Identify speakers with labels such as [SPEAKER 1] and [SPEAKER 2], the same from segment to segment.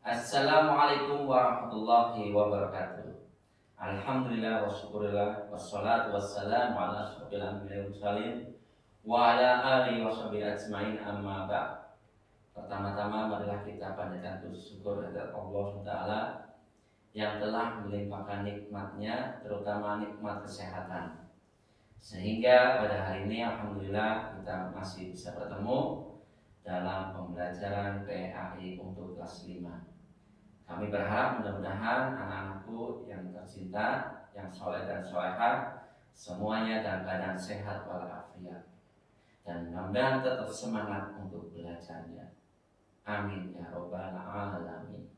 [SPEAKER 1] Assalamualaikum warahmatullahi wabarakatuh. Alhamdulillah wa syukurillah wassalatu wassalamu ala asyrofil anbiya'i wal mursalin wa ala alihi wa sahbihi ajmain amma ba'd. Pertama-tama marilah kita panjatkan syukur kepada Allah SWT yang telah melimpahkan nikmatnya, terutama nikmat kesehatan. Sehingga pada hari ini alhamdulillah kita masih bisa bertemu dalam pembelajaran PAI untuk kelas 5. Kami berharap mudah-mudahan anak-anakku yang tercinta, yang soleh dan solehah, semuanya dalam keadaan sehat walafiat, dan mudah-mudahan tetap semangat untuk belajarnya. Amin ya robbal alamin.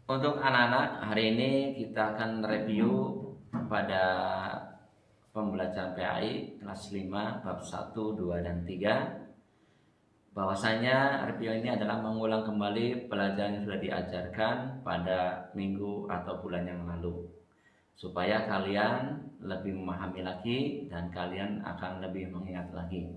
[SPEAKER 1] Untuk anak-anak, hari ini kita akan review pada pembelajaran PAI kelas 5 bab 1, 2, dan 3. Bahwasanya review ini adalah mengulang kembali pelajaran yang sudah diajarkan pada minggu atau bulan yang lalu, supaya kalian lebih memahami lagi dan kalian akan lebih mengingat lagi.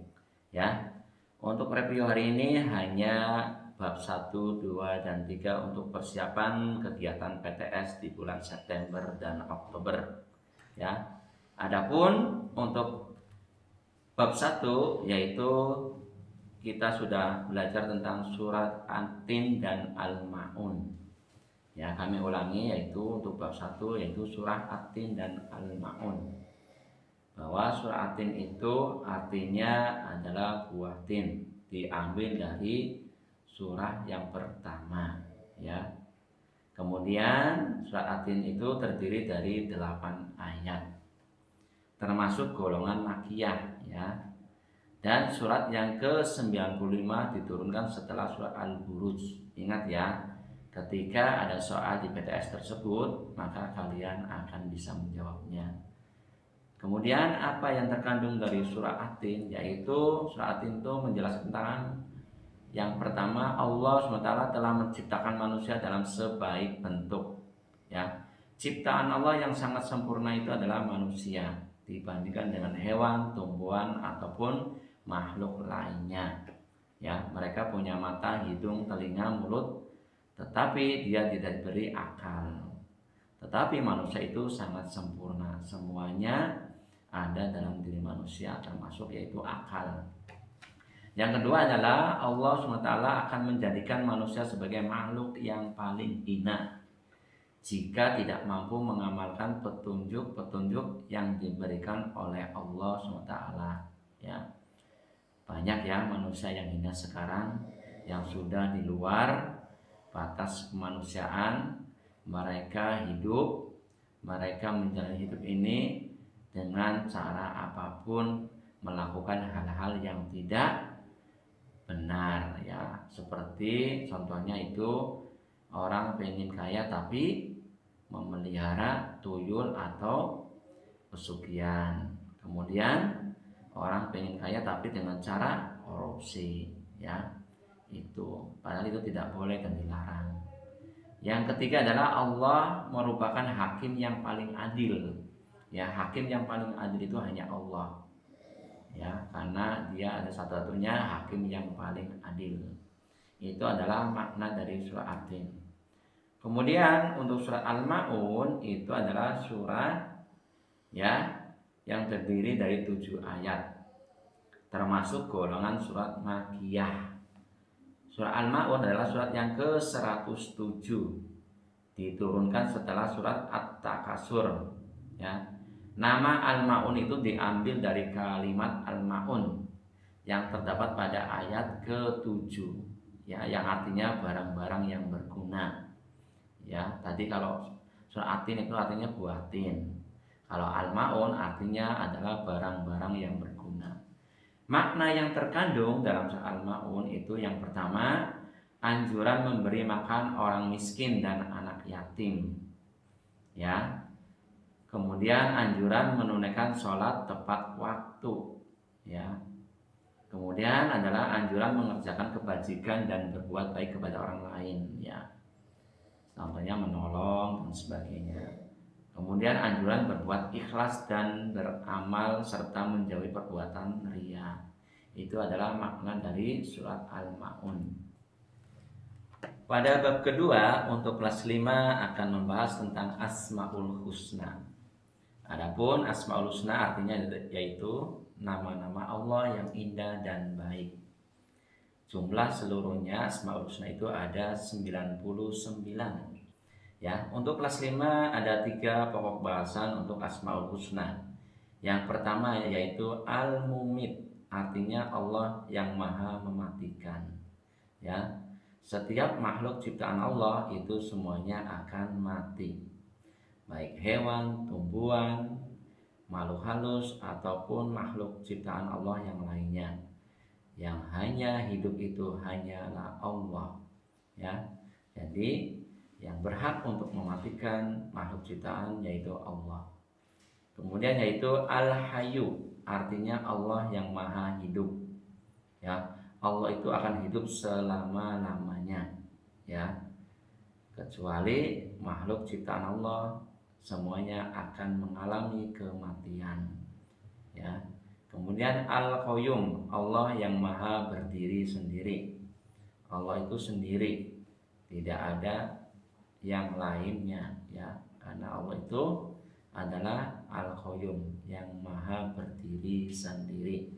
[SPEAKER 1] Ya. Untuk review hari ini hanya bab 1, 2, dan 3 untuk persiapan kegiatan PTS di bulan September dan Oktober. Ya. Adapun untuk bab 1 yaitu kita sudah belajar tentang surat At-Tin dan Al-Ma'un. Ya, kami ulangi, yaitu untuk bab 1 yaitu surah At-Tin dan Al-Ma'un. Bahwa surah At-Tin itu artinya adalah buah tin, diambil dari surah yang pertama, ya. Kemudian surah At-Tin itu terdiri dari 8 ayat, termasuk golongan makiyah, ya. Dan surat yang ke-95 diturunkan setelah surat Al-Buruj. Ingat ya, ketika ada soal di PTS tersebut, maka kalian akan bisa menjawabnya. Kemudian apa yang terkandung dari surah At-Tin, yaitu surah At-Tin itu menjelaskan tentang yang pertama, Allah SWT telah menciptakan manusia dalam sebaik bentuk, ya. Ciptaan Allah yang sangat sempurna itu adalah manusia dibandingkan dengan hewan, tumbuhan, ataupun makhluk lainnya. Ya, mereka punya mata, hidung, telinga, mulut, tetapi dia tidak diberi akal. Tetapi manusia itu sangat sempurna, semuanya ada dalam diri manusia, termasuk yaitu akal. Yang kedua adalah Allah SWT akan menjadikan manusia sebagai makhluk yang paling hina jika tidak mampu mengamalkan petunjuk-petunjuk yang diberikan oleh Allah SWT. Ya. Banyak ya manusia yang hina sekarang, yang sudah di luar batas kemanusiaan. Mereka menjalani hidup ini dengan cara apapun, melakukan hal-hal yang tidak benar, ya. Seperti contohnya itu orang pengen kaya tapi memelihara tuyul atau pesugihan. Kemudian orang pengen kaya tapi dengan cara korupsi, ya. Itu padahal itu tidak boleh dan dilarang. Yang ketiga adalah Allah merupakan hakim yang paling adil. Ya, hakim yang paling adil itu hanya Allah. Ya, karena dia ada satu-satunya hakim yang paling adil. Itu adalah makna dari surah At-Tin. Kemudian untuk surat Al-Ma'un itu adalah surah, ya, yang terdiri dari 7 ayat, termasuk golongan surat Makiyah. Surah Al-Ma'un adalah surat yang ke-107, diturunkan setelah surat At-Takasur, ya. Nama Al-Ma'un itu diambil dari kalimat Al-Ma'un yang terdapat pada ayat ke-7, ya, yang artinya barang-barang yang berguna. Ya, tadi kalau surah At-Tin itu artinya buah tin. Kalau Al-Ma'un artinya adalah barang-barang yang berguna. Makna yang terkandung dalam surah Al-Ma'un itu yang pertama, anjuran memberi makan orang miskin dan anak yatim. Ya. Kemudian anjuran menunaikan sholat tepat waktu, ya. Kemudian adalah anjuran mengerjakan kebajikan dan berbuat baik kepada orang lain, ya. Contohnya menolong dan sebagainya. Kemudian anjuran berbuat ikhlas dan beramal serta menjauhi perbuatan riya. Itu adalah makna dari surat Al-Maun. Pada bab kedua untuk kelas 5 akan membahas tentang Asmaul Husna. Adapun Asmaul Husna artinya yaitu nama-nama Allah yang indah dan baik. Jumlah seluruhnya Asmaul Husna itu ada 99. Ya, untuk kelas 5 ada 3 pokok bahasan untuk Asmaul Husna. Yang pertama yaitu Al-Mumit, artinya Allah yang Maha mematikan. Ya. Setiap makhluk ciptaan Allah itu semuanya akan mati. Baik hewan, tumbuhan, makhluk halus ataupun makhluk ciptaan Allah yang lainnya. Yang hanya hidup itu hanyalah Allah. Ya. Jadi yang berhak untuk mematikan makhluk ciptaan yaitu Allah. Kemudian yaitu Al-Hayyu, artinya Allah yang maha hidup. Ya, Allah itu akan hidup selama-lamanya, ya. Kecuali makhluk ciptaan Allah semuanya akan mengalami kematian. Ya. Kemudian Al-Qayyum, Allah yang maha berdiri sendiri. Allah itu sendiri, tidak ada yang lainnya, ya. Karena Allah itu adalah Al-Qayyum yang maha berdiri sendiri.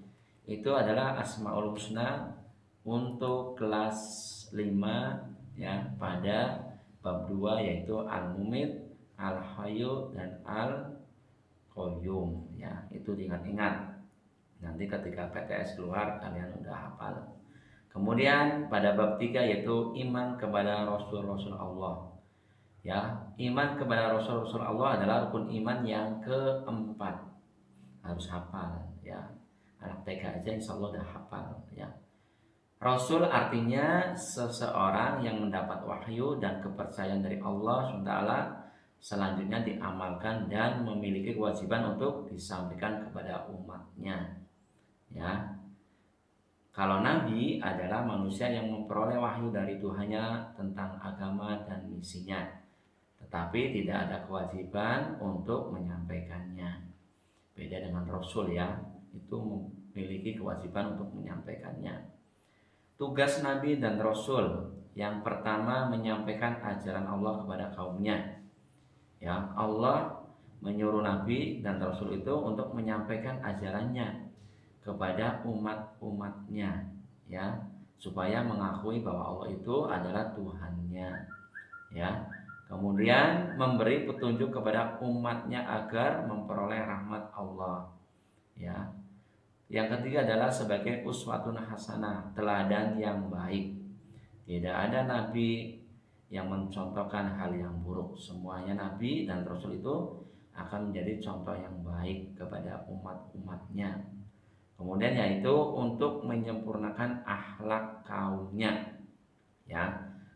[SPEAKER 1] Itu adalah Asmaul Husna untuk kelas 5, ya, pada bab 2 yaitu Al-Mumit, Al-Hayyu dan Al-Qayyum, ya. Itu diingat-ingat. Nanti ketika PTS keluar kalian udah hafal. Kemudian pada bab 3 yaitu iman kepada Rasul-Rasul Allah. Ya, iman kepada Rasul-Rasul Allah adalah rukun iman yang keempat. Harus hafal, ya. Anak TK aja insya Allah udah hafal, ya. Rasul artinya seseorang yang mendapat wahyu dan kepercayaan dari Allah SWT, selanjutnya diamalkan dan memiliki kewajiban untuk disampaikan kepada umatnya, ya. Kalau Nabi adalah manusia yang memperoleh wahyu dari Tuhannya tentang agama dan misinya, tetapi tidak ada kewajiban untuk menyampaikannya. Beda dengan Rasul, ya, itu memiliki kewajiban untuk menyampaikannya. Tugas Nabi dan Rasul yang pertama menyampaikan ajaran Allah kepada kaumnya. Ya, Allah menyuruh Nabi dan Rasul itu untuk menyampaikan ajarannya kepada umat-umatnya, ya, supaya mengakui bahwa Allah itu adalah Tuhannya, ya. Kemudian memberi petunjuk kepada umatnya agar memperoleh rahmat Allah, ya. Yang ketiga adalah sebagai uswatun hasanah, teladan yang baik. Tidak ada nabi yang mencontohkan hal yang buruk. Semuanya nabi dan rasul itu akan menjadi contoh yang baik kepada umat-umatnya. Kemudian yaitu untuk menyempurnakan akhlak kaumnya, ya.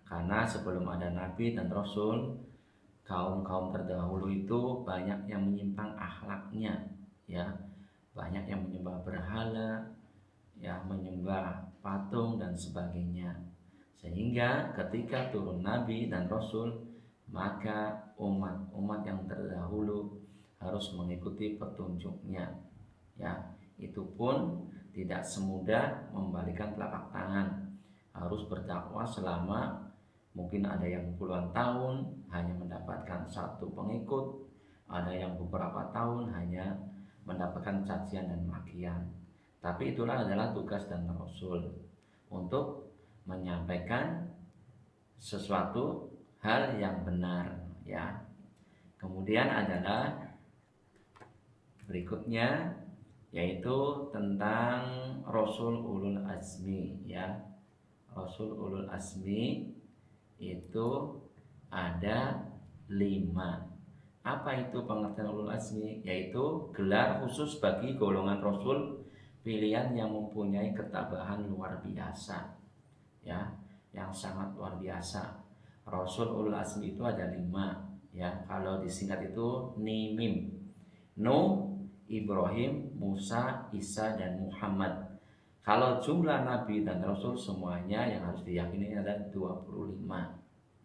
[SPEAKER 1] Karena sebelum ada nabi dan rasul, kaum-kaum terdahulu itu banyak yang menyimpang akhlaknya, ya. Banyak yang menyembah berhala, ya, menyembah patung dan sebagainya. Sehingga ketika turun nabi dan rasul, maka umat-umat yang terdahulu harus mengikuti petunjuknya, ya. Itu pun tidak semudah membalikan telapak tangan. Harus berdakwah selama mungkin ada yang puluhan tahun hanya mendapatkan satu pengikut, ada yang beberapa tahun hanya mendapatkan cacian dan makian. Tapi itulah adalah tugas dan Rasul untuk menyampaikan sesuatu hal yang benar, ya. Kemudian adalah berikutnya yaitu tentang Rasul Ulul Azmi, ya. Rasul Ulul Azmi itu ada 5. Apa itu pengertian ulul azmi? Yaitu gelar khusus bagi golongan rasul pilihan yang mempunyai ketabahan luar biasa, ya, yang sangat luar biasa. Rasul ulul azmi itu ada 5, ya. Kalau disingkat itu NIMIM: Nuh, Ibrahim, Musa, Isa dan Muhammad. Kalau jumlah nabi dan rasul semuanya yang harus diyakini ada 25,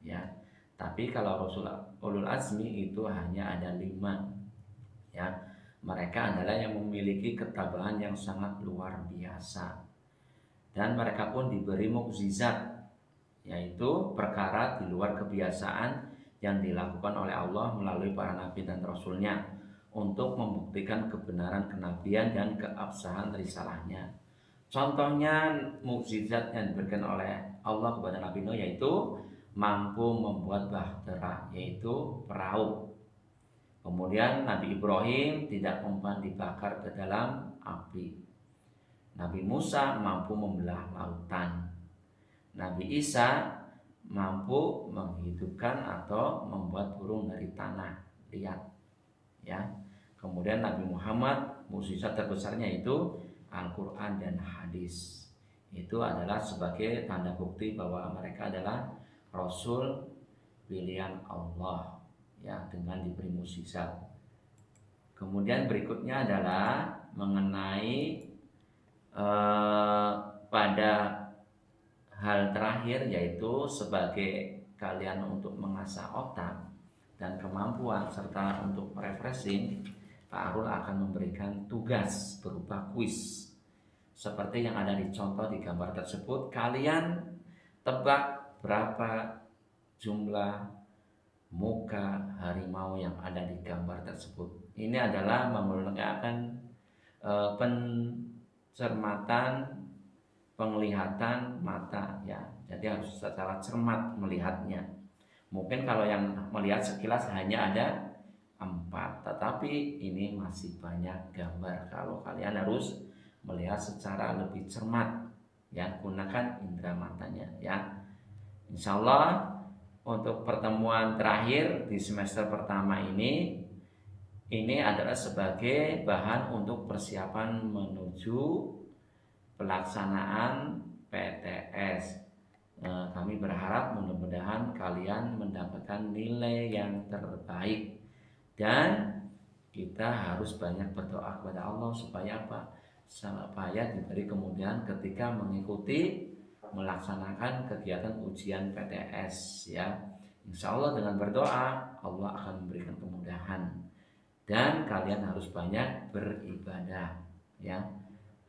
[SPEAKER 1] ya. Tapi kalau rasul ulul azmi itu hanya ada 5, ya. Mereka adalah yang memiliki ketabahan yang sangat luar biasa, dan mereka pun diberi mukjizat, yaitu perkara di luar kebiasaan yang dilakukan oleh Allah melalui para nabi dan rasulnya untuk membuktikan kebenaran kenabian dan keabsahan risalahnya. Contohnya mukjizat yang diberikan oleh Allah kepada Nabi Nuh yaitu mampu membuat bahtera, yaitu perahu. Kemudian Nabi Ibrahim tidak mempan dibakar ke dalam api. Nabi Musa mampu membelah lautan. Nabi Isa mampu menghidupkan atau membuat burung dari tanah liat, ya. Kemudian Nabi Muhammad, mukjizat terbesarnya itu Al-Quran dan hadis. Itu adalah sebagai tanda bukti bahwa mereka adalah Rasul pilihan Allah, ya, dengan diberi mukjizat. Kemudian berikutnya adalah mengenai pada hal terakhir, yaitu sebagai kalian untuk mengasah otak dan kemampuan serta untuk refreshing, Pak Arul akan memberikan tugas berupa kuis seperti yang ada di contoh di gambar tersebut. Kalian tebak berapa jumlah muka harimau yang ada di gambar tersebut. Ini adalah menggunakan pencermatan, penglihatan mata, ya. Jadi harus secara cermat melihatnya. Mungkin kalau yang melihat sekilas hanya ada 4, tetapi ini masih banyak gambar. Kalau kalian harus melihat secara lebih cermat, ya, gunakan indera matanya, ya. Insya Allah untuk pertemuan terakhir di semester pertama ini adalah sebagai bahan untuk persiapan menuju pelaksanaan PTS. Kami berharap mudah-mudahan kalian mendapatkan nilai yang terbaik. Dan kita harus banyak berdoa kepada Allah supaya apa? Supaya diberi kemudahan ketika mengikuti melaksanakan kegiatan ujian PTS, ya. Insya Allah dengan berdoa Allah akan memberikan kemudahan. Dan kalian harus banyak beribadah, ya.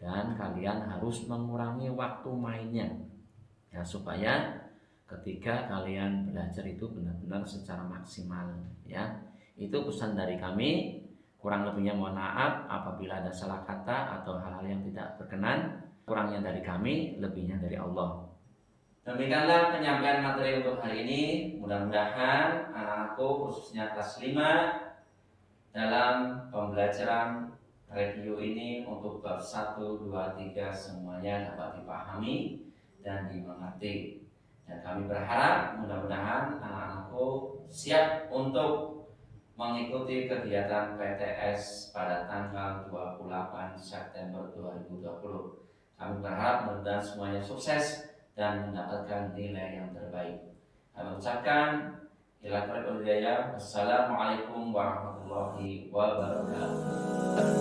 [SPEAKER 1] Dan kalian harus mengurangi waktu mainnya, ya, supaya ketika kalian belajar itu benar-benar secara maksimal, ya. Itu pesan dari kami. Kurang lebihnya mohon maaf apabila ada salah kata atau hal-hal yang tidak berkenan. Kurangnya dari kami, lebihnya dari Allah. Demikianlah penyampaian materi untuk hari ini. Mudah-mudahan anak-anakku khususnya kelas 5 dalam pembelajaran review ini untuk bab 1, 2, 3 semuanya dapat dipahami dan dimengerti. Dan kami berharap mudah-mudahan anak-anakku siap untuk mengikuti kegiatan PTS pada tanggal 28 September 2020. Kami berharap mudah-mudahan semuanya sukses dan mendapatkan nilai yang terbaik. Kami ucapkan Assalamualaikum warahmatullahi wabarakatuh.